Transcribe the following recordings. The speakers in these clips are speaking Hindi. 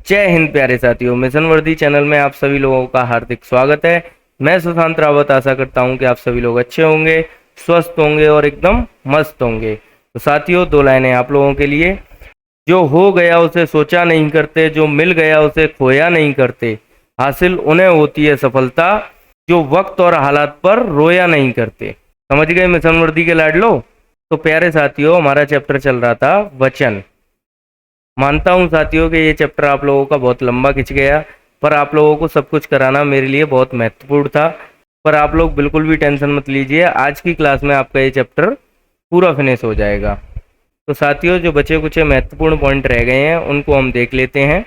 जय हिंद प्यारे साथियों, मिशन वर्दी चैनल में आप सभी लोगों का हार्दिक स्वागत है। मैं सुशांत रावत आशा करता हूं कि आप सभी लोग अच्छे होंगे, स्वस्थ होंगे और एकदम मस्त होंगे। तो साथियों, दो लाइनें आप लोगों के लिए। जो हो गया उसे सोचा नहीं करते, जो मिल गया उसे खोया नहीं करते, हासिल उन्हें होती है सफलता जो वक्त और हालात पर रोया नहीं करते। समझ गए मिशन वर्दी के लाडलो। तो प्यारे साथियों, हमारा चैप्टर चल रहा था वचन। मानता हूं साथियों कि ये चैप्टर आप लोगों का बहुत लंबा खिंच गया, पर आप लोगों को सब कुछ कराना मेरे लिए बहुत महत्वपूर्ण था। पर आप लोग बिल्कुल भी टेंशन मत लीजिए, आज की क्लास में आपका ये चैप्टर पूरा फिनिश हो जाएगा। तो साथियों, जो बचे कुछ महत्वपूर्ण पॉइंट रह गए हैं उनको हम देख लेते हैं।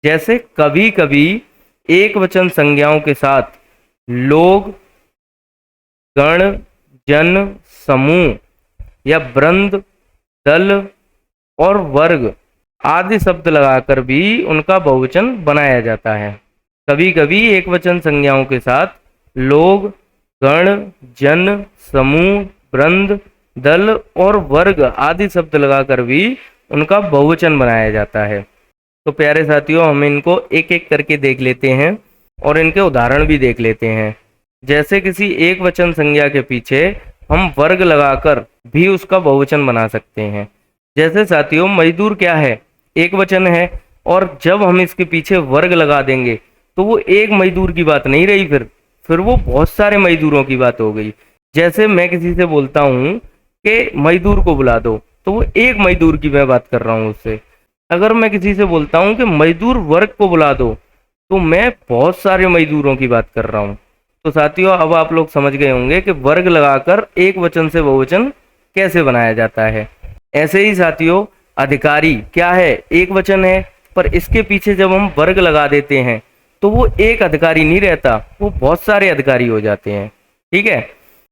जैसे कभी कभी एक वचन संज्ञाओं के साथ लोग, गण, जन, समूह या वृंद, दल और वर्ग आदि शब्द लगाकर भी उनका बहुवचन बनाया जाता है। कभी कभी एक वचन संज्ञाओं के साथ लोग, गण, जन, समूह, वृंद, दल और वर्ग आदि शब्द लगाकर भी उनका बहुवचन बनाया जाता है। तो प्यारे साथियों, हम इनको एक एक करके देख लेते हैं और इनके उदाहरण भी देख लेते हैं। जैसे किसी एक वचन संज्ञा के पीछे हम वर्ग लगाकर भी उसका बहुवचन बना सकते हैं। जैसे साथियों, मजदूर क्या है? एक वचन है, और जब हम इसके पीछे वर्ग लगा देंगे तो वो एक मजदूर की बात नहीं रही, फिर वो बहुत सारे मजदूरों की बात हो गई। जैसे मैं किसी से बोलता हूँ कि मजदूर को बुला दो, तो वो एक मजदूर की मैं बात कर रहा हूँ उससे। अगर मैं किसी से बोलता हूँ कि मजदूर वर्ग को बुला दो, तो मैं बहुत सारे मजदूरों की बात कर रहा हूँ। तो साथियों, अब आप लोग समझ गए होंगे कि वर्ग लगाकर एक वचन से बहुवचन कैसे बनाया जाता है। ऐसे ही साथियों, अधिकारी क्या है? एक वचन है, पर इसके पीछे जब हम वर्ग लगा देते हैं तो वो एक अधिकारी नहीं रहता, वो बहुत सारे अधिकारी हो जाते हैं। ठीक है,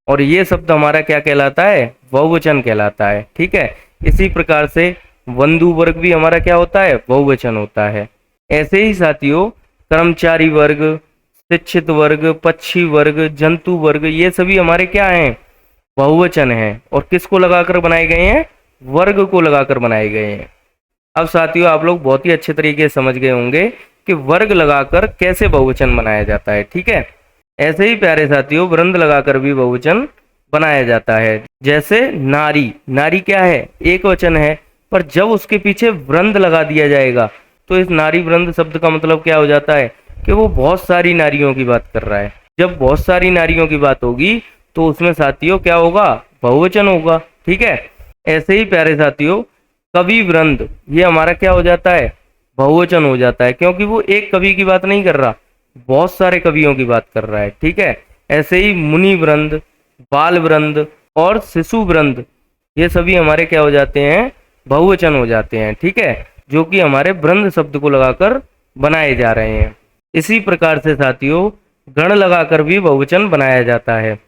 और ये शब्द हमारा क्या कहलाता है? बहुवचन कहलाता है। ठीक है, इसी प्रकार से बंधु वर्ग भी हमारा क्या होता है? बहुवचन होता है। ऐसे ही साथियों, कर्मचारी वर्ग, शिक्षित वर्ग, पक्षी वर्ग, जंतु वर्ग, ये सभी हमारे क्या हैं? बहुवचन हैं। और किसको लगाकर बनाए गए हैं? वर्ग को लगाकर बनाए गए हैं। अब साथियों, आप लोग बहुत ही अच्छे तरीके से समझ गए होंगे कि वर्ग लगाकर कैसे बहुवचन बनाया जाता है। ठीक है, ऐसे ही प्यारे साथियों, वृंद लगाकर भी बहुवचन बनाया जाता है। जैसे नारी, नारी क्या है? एक वचन है, पर जब उसके पीछे वृंद लगा दिया जाएगा तो इस नारी वृंद शब्द का मतलब क्या हो जाता है? कि वो बहुत सारी नारियों की बात कर रहा है। जब बहुत सारी नारियों की बात होगी तो उसमें साथियों क्या होगा? बहुवचन होगा। ठीक है, ऐसे ही प्यारे साथियों, कवि वृंद, ये हमारा क्या हो जाता है? बहुवचन हो जाता है, क्योंकि वो एक कवि की बात नहीं कर रहा, बहुत सारे कवियों की बात कर रहा है। ठीक है, ऐसे ही मुनि वृंद, बाल वृंद और शिशु वृंद, ये सभी हमारे क्या हो जाते हैं? बहुवचन हो जाते हैं। ठीक है, जो कि हमारे वृंद शब्द को लगाकर बनाए जा रहे हैं। इसी प्रकार से साथियों, गण लगाकर भी बहुवचन बनाया जाता है।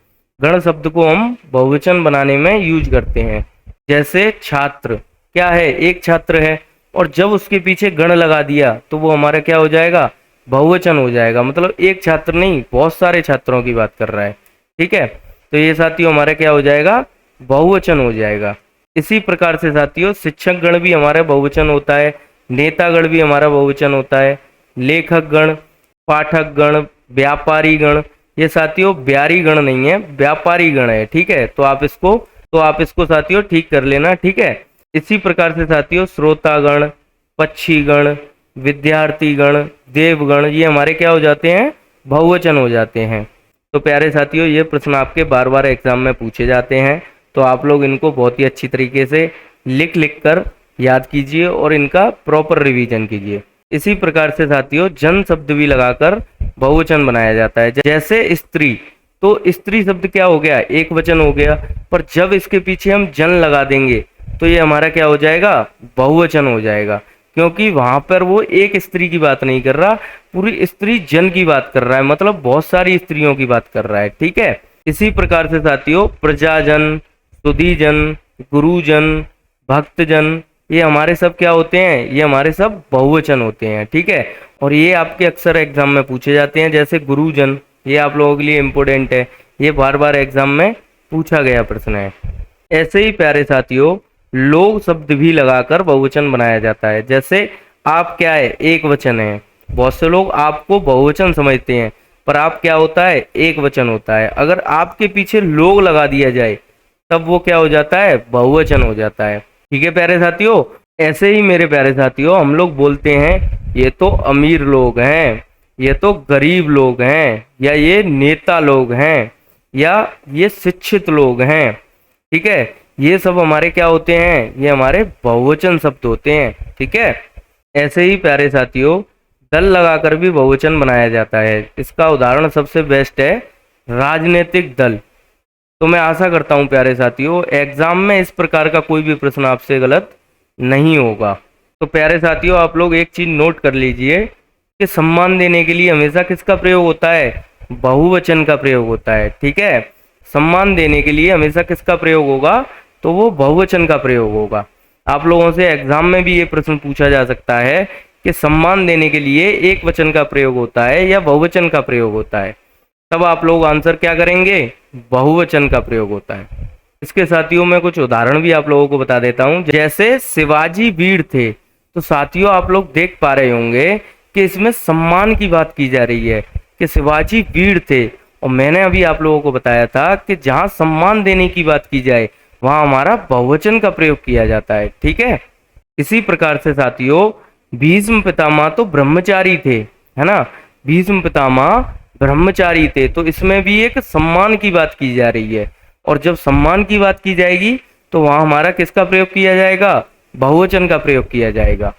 गण शब्द को हम बहुवचन बनाने में यूज करते हैं। जैसे छात्र क्या है? एक छात्र है, और जब उसके पीछे गण लगा दिया तो वो हमारा क्या हो जाएगा? बहुवचन हो जाएगा। मतलब एक छात्र नहीं, बहुत सारे छात्रों की बात कर रहा है। ठीक है, तो ये साथियों हमारा क्या हो जाएगा? बहुवचन हो जाएगा। इसी प्रकार से साथियों, शिक्षक गण भी हमारा बहुवचन होता है, नेता गण भी हमारा बहुवचन होता है, लेखक गण, पाठक गण, व्यापारी गण, ये साथियों ब्यारी गण नहीं है, व्यापारी गण है। ठीक है, तो आप इसको साथियों ठीक कर लेना। ठीक है, इसी प्रकार से साथियों, श्रोतागण, पक्षीगण, विद्यार्थीगण, देवगण, ये हमारे क्या हो जाते हैं? बहुवचन हो जाते हैं। तो प्यारे साथियों, ये प्रश्न आपके बार बार एग्जाम में पूछे जाते हैं, तो आप लोग इनको बहुत ही अच्छी तरीके से लिख लिख कर याद कीजिए और इनका प्रॉपर रिवीजन कीजिए। इसी प्रकार से साथियों, जन शब्द भी लगाकर बहुवचन बनाया जाता है। जैसे स्त्री, तो स्त्री शब्द क्या हो गया? एक वचन हो गया, पर जब इसके पीछे हम जन लगा देंगे तो ये हमारा क्या हो जाएगा? बहुवचन हो जाएगा, क्योंकि वहां पर वो एक स्त्री की बात नहीं कर रहा, पूरी स्त्री जन की बात कर रहा है, मतलब बहुत सारी स्त्रियों की बात कर रहा है। ठीक है, इसी प्रकार से साथियों, प्रजाजन, सुधीजन, गुरुजन, भक्तजन, ये हमारे सब क्या होते हैं? ये हमारे सब बहुवचन होते हैं। ठीक है, और ये आपके अक्सर एग्जाम में पूछे जाते हैं। जैसे गुरुजन, ये आप लोगों के लिए इम्पोर्टेंट है, ये बार बार एग्जाम में पूछा गया प्रश्न है। ऐसे ही प्यारे साथियों, लोग शब्द भी लगाकर बहुवचन बनाया जाता है। जैसे आप क्या है, एक वचन है। बहुत से लोग आपको बहुवचन समझते हैं, पर आप क्या होता है, एक वचन होता है। अगर आपके पीछे लोग लगा दिया जाए तब वो क्या हो जाता है, बहुवचन हो जाता है। ठीक है प्यारे साथियों, ऐसे ही मेरे प्यारे साथियों हम लोग बोलते हैं ये तो अमीर लोग हैं, ये तो गरीब लोग हैं, या ये नेता लोग हैं, या ये शिक्षित लोग हैं। ठीक है, ये सब हमारे क्या होते हैं, ये हमारे बहुवचन शब्द होते हैं। ठीक है, ऐसे ही प्यारे साथियों दल लगाकर भी बहुवचन बनाया जाता है। इसका उदाहरण सबसे बेस्ट है राजनीतिक दल। तो मैं आशा करता हूं प्यारे साथियों एग्जाम में इस प्रकार का कोई भी प्रश्न आपसे गलत नहीं होगा। तो प्यारे साथियों आप लोग एक चीज नोट कर लीजिए कि सम्मान देने के लिए हमेशा किसका प्रयोग होता है, बहुवचन का प्रयोग होता है। ठीक है, सम्मान देने के लिए हमेशा किसका प्रयोग होगा, तो वो बहुवचन का प्रयोग होगा। आप लोगों से एग्जाम में भी ये प्रश्न पूछा जा सकता है कि सम्मान देने के लिए एक वचन का प्रयोग होता है या बहुवचन का प्रयोग होता है। तब आप लोग आंसर क्या करेंगे, बहुवचन का प्रयोग होता है। इसके साथियों मैं कुछ उदाहरण भी आप लोगों को बता देता हूं। जैसे शिवाजी वीर थे, तो साथियों आप लोग देख पा रहे होंगे कि इसमें सम्मान की बात की जा रही है कि शिवाजी वीर थे। और मैंने अभी आप लोगों को बताया था कि जहां सम्मान देने की बात की जाए वहां हमारा बहुवचन का प्रयोग किया जाता है। ठीक है, इसी प्रकार से साथियों भीष्म पितामह तो ब्रह्मचारी थे, है ना, भीष्म पितामह ब्रह्मचारी थे, तो इसमें भी एक सम्मान की बात की जा रही है। और जब सम्मान की बात की जाएगी तो वहां हमारा किसका प्रयोग किया जाएगा, बहुवचन का प्रयोग किया जाएगा।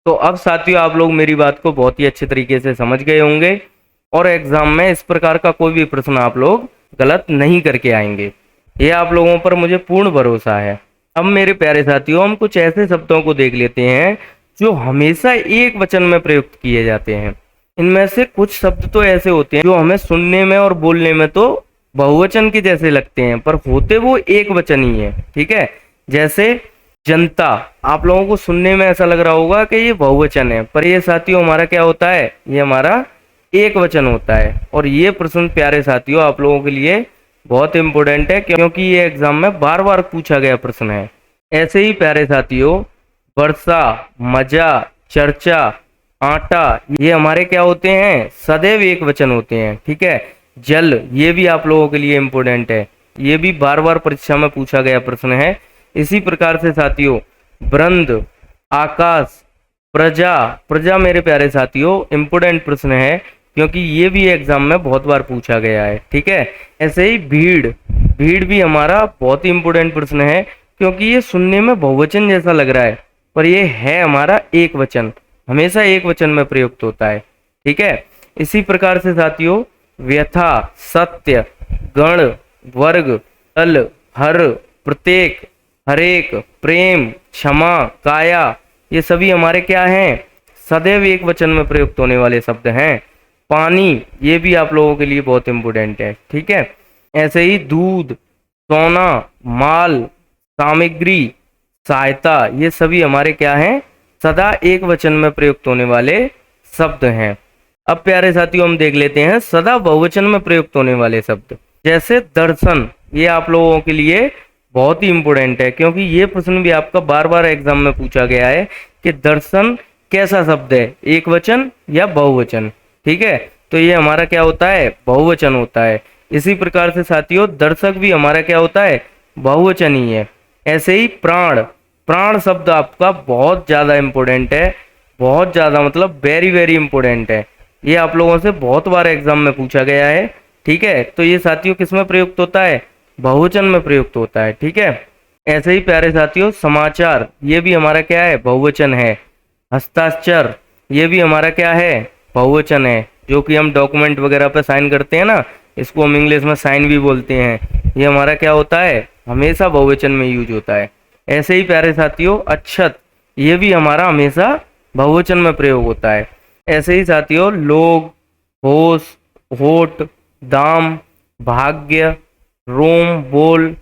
तो अब साथियों आप लोग मेरी बात को बहुत ही अच्छे तरीके से समझ गए होंगे और एग्जाम में इस प्रकार का कोई भी प्रश्न आप लोग गलत नहीं करके आएंगे, ये आप लोगों पर मुझे पूर्ण भरोसा है। अब मेरे प्यारे साथियों हम कुछ ऐसे शब्दों को देख लेते हैं जो हमेशा एक वचन में प्रयुक्त किए जाते हैं। इनमें से कुछ शब्द तो ऐसे होते हैं जो हमें सुनने में और बोलने में तो बहुवचन के जैसे लगते हैं, पर होते वो एक वचन ही है। ठीक है, जैसे जनता, आप लोगों को सुनने में ऐसा लग रहा होगा कि ये बहुवचन है, पर ये साथियों हमारा क्या होता है, ये हमारा एक वचन होता है। और ये प्रश्न प्यारे साथियों आप लोगों के लिए बहुत इंपॉर्टेंट है क्योंकि ये एग्जाम में बार बार पूछा गया प्रश्न है। ऐसे ही प्यारे साथियों वर्षा, मजा, चर्चा, आटा, ये हमारे क्या होते हैं, सदैव एक वचन होते हैं। ठीक है, जल, ये भी आप लोगों के लिए इंपॉर्टेंट है, ये भी बार बार परीक्षा में पूछा गया प्रश्न है। इसी प्रकार से साथियों वृंद, आकाश, प्रजा, प्रजा मेरे प्यारे साथियों इंपॉर्टेंट प्रश्न है क्योंकि ये भी एग्जाम में बहुत बार पूछा गया है। ठीक है, ऐसे ही भीड़, भीड़ भी हमारा बहुत ही इंपॉर्टेंट प्रश्न है क्योंकि ये सुनने में बहुवचन जैसा लग रहा है पर ये है हमारा एक वचन, हमेशा एक वचन में प्रयुक्त होता है। ठीक है, इसी प्रकार से साथियों व्यथा, सत्य, गण, वर्ग, तल, हर, प्रत्येक, हरेक, प्रेम, क्षमा, काया, ये सभी हमारे क्या हैं, सदैव एक वचन में प्रयुक्त होने वाले शब्द हैं। पानी, ये भी आप लोगों के लिए बहुत इंपॉर्टेंट है। ठीक है, ऐसे ही दूध, सोना, माल, सामग्री, सहायता, ये सभी हमारे क्या हैं, सदा एक वचन में प्रयुक्त होने वाले शब्द हैं। अब प्यारे साथियों हम देख लेते हैं सदा बहुवचन में प्रयुक्त होने वाले शब्द। जैसे दर्शन, ये आप लोगों के लिए बहुत ही इंपॉर्टेंट है क्योंकि ये प्रश्न भी आपका बार बार एग्जाम में पूछा गया है कि दर्शन कैसा शब्द है, एक वचन या बहुवचन। ठीक है, तो ये हमारा क्या होता है, बहुवचन होता है। इसी प्रकार से साथियों दर्शक भी हमारा क्या होता है, बहुवचन ही है। ऐसे ही प्राण, प्राण शब्द आपका बहुत ज्यादा इंपॉर्टेंट है, बहुत ज्यादा मतलब वेरी वेरी इंपॉर्टेंट है। ये आप लोगों से बहुत बार एग्जाम में पूछा गया है। ठीक है, तो ये साथियों किस में प्रयुक्त होता है, बहुवचन में प्रयुक्त होता है। ठीक है, ऐसे ही प्यारे साथियों समाचार, ये भी हमारा क्या है, बहुवचन है। हस्ताक्षर, ये भी हमारा क्या है, बहुवचन है। जो कि हम डॉक्यूमेंट वगैरह पे साइन करते हैं ना, इसको हम इंग्लिश में साइन भी बोलते हैं, ये हमारा क्या होता है, हमेशा बहुवचन में यूज होता है। ऐसे ही प्यारे साथियों अक्षत, ये भी हमारा हमेशा बहुवचन में प्रयोग होता है। ऐसे ही साथियों लोग, होश, होठ, दाम, भाग्य, रोम, बोल,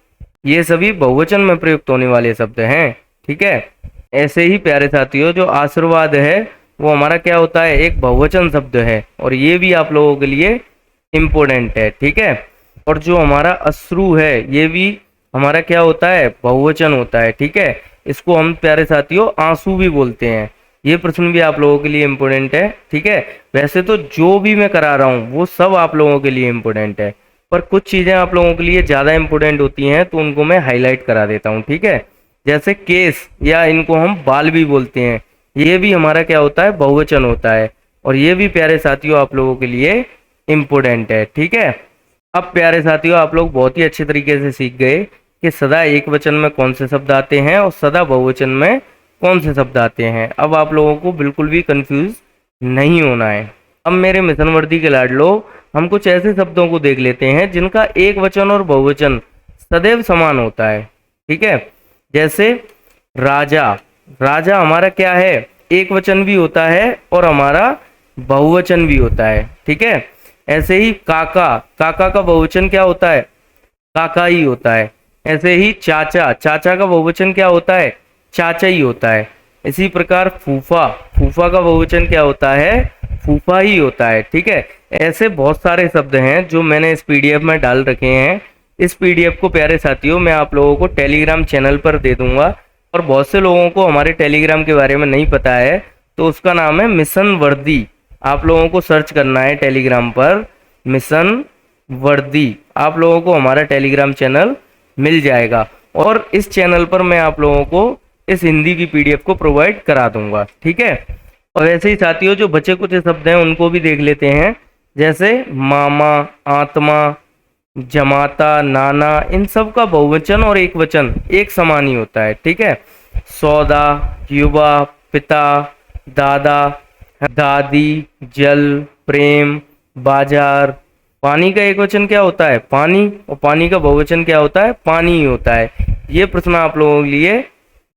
ये सभी बहुवचन में प्रयुक्त होने वाले शब्द हैं। ठीक है, ऐसे ही प्यारे साथियों जो आशीर्वाद है वो हमारा क्या होता है, एक बहुवचन शब्द है और ये भी आप लोगों के लिए इम्पोर्टेंट है। ठीक है, और जो हमारा अश्रु है ये भी हमारा क्या होता है, बहुवचन होता है। ठीक है, इसको हम प्यारे साथियों आंसू भी बोलते हैं। ये प्रश्न भी आप लोगों के लिए इम्पोर्टेंट है। ठीक है, वैसे तो जो भी मैं करा रहा हूँ वो सब आप लोगों के लिए इम्पोर्टेंट है, पर कुछ चीज़ें आप लोगों के लिए ज़्यादा इम्पोर्टेंट होती हैं तो उनको मैं हाईलाइट करा देता हूँ। ठीक है, जैसे केस, या इनको हम बाल भी बोलते हैं, ये भी हमारा क्या होता है, बहुवचन होता है, और ये भी प्यारे साथियों आप लोगों के लिए इम्पोर्टेंट है। ठीक है, अब प्यारे साथियों आप लोग बहुत ही अच्छे तरीके से सीख गए कि सदा एक वचन में कौन से शब्द आते हैं और सदा बहुवचन में कौन से शब्द आते हैं। अब आप लोगों को बिल्कुल भी कंफ्यूज नहीं होना है। अब मेरे मिशन वर्दी के लाडलो, हम कुछ ऐसे शब्दों को देख लेते हैं जिनका एक वचन और बहुवचन सदैव समान होता है। ठीक है, जैसे राजा, राजा हमारा क्या है, एक वचन भी होता है और हमारा बहुवचन भी होता है। ठीक है, ऐसे ही काका, काका का बहुवचन क्या होता है, काका ही होता है। ऐसे ही चाचा, चाचा का बहुवचन क्या होता है, चाचा ही होता है। इसी प्रकार फूफा, फूफा का बहुवचन क्या होता है, फूफा ही होता है। ठीक है, ऐसे बहुत सारे शब्द हैं जो मैंने इस पीडीएफ में डाल रखे हैं। इस पीडीएफ को प्यारे साथियों मैं आप लोगों को टेलीग्राम चैनल पर दे दूंगा, और बहुत से लोगों को हमारे टेलीग्राम के बारे में नहीं पता है, तो उसका नाम है मिशन वर्दी। आप लोगों को सर्च करना है टेलीग्राम पर मिशन वर्दी, आप लोगों को हमारा टेलीग्राम चैनल मिल जाएगा, और इस चैनल पर मैं आप लोगों को इस हिंदी की पीडीएफ को प्रोवाइड करा दूंगा। ठीक है, और ऐसे ही साथियों जो बचे कुछ शब्द हैं उनको भी देख लेते हैं, जैसे मामा, आत्मा, जमाता, नाना, इन सब का बहुवचन और एक वचन एक समान ही होता है। ठीक है, सौदा, युवा, पिता, दादा, दादी, जल, प्रेम, बाजार। पानी का एक वचन क्या होता है, पानी, और पानी का बहुवचन क्या होता है, पानी ही होता है। ये प्रश्न आप लोगों के लिए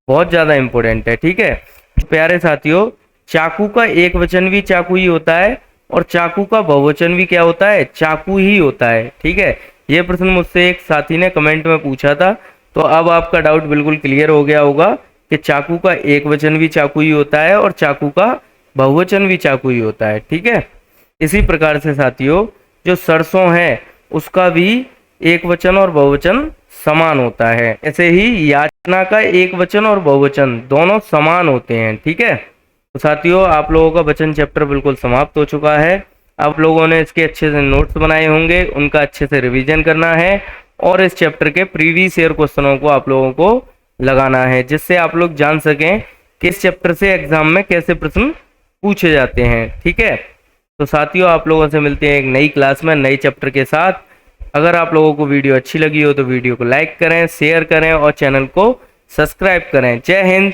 बहुत ज़्यादा इम्पोर्टेंट है। ठीक है, प्यारे साथियों चाकू का एक वचन भी चाकू ही होता है और चाकू का बहुवचन भी क्या होता है, चाकू ही होता है। ठीक है, ये प्रश्न मुझसे एक साथी ने कमेंट में पूछा था, तो अब आपका डाउट बिल्कुल क्लियर हो गया होगा कि चाकू का एक वचन भी चाकू ही होता है और चाकू का बहुवचन भी चाकू ही होता है। ठीक है, इसी प्रकार से साथियों जो सरसों है उसका भी एक वचन और बहुवचन समान होता है। ऐसे ही याचना का एक वचन और बहुवचन दोनों समान होते हैं। ठीक है, तो साथियों आप लोगों का वचन चैप्टर बिल्कुल समाप्त हो चुका है। आप लोगों ने इसके अच्छे से नोट्स बनाए होंगे, उनका अच्छे से रिवीजन करना है, और इस चैप्टर के प्रीवियस ईयर क्वेश्चनों को आप लोगों को लगाना है, जिससे आप लोग जान सकें कि इस चैप्टर से एग्जाम में कैसे प्रश्न पूछे जाते हैं। ठीक है, तो साथियों आप लोगों से मिलते हैं एक नई क्लास में नई चैप्टर के साथ। अगर आप लोगों को वीडियो अच्छी लगी हो तो वीडियो को लाइक करें, शेयर करें और चैनल को सब्सक्राइब करें। जय हिंद,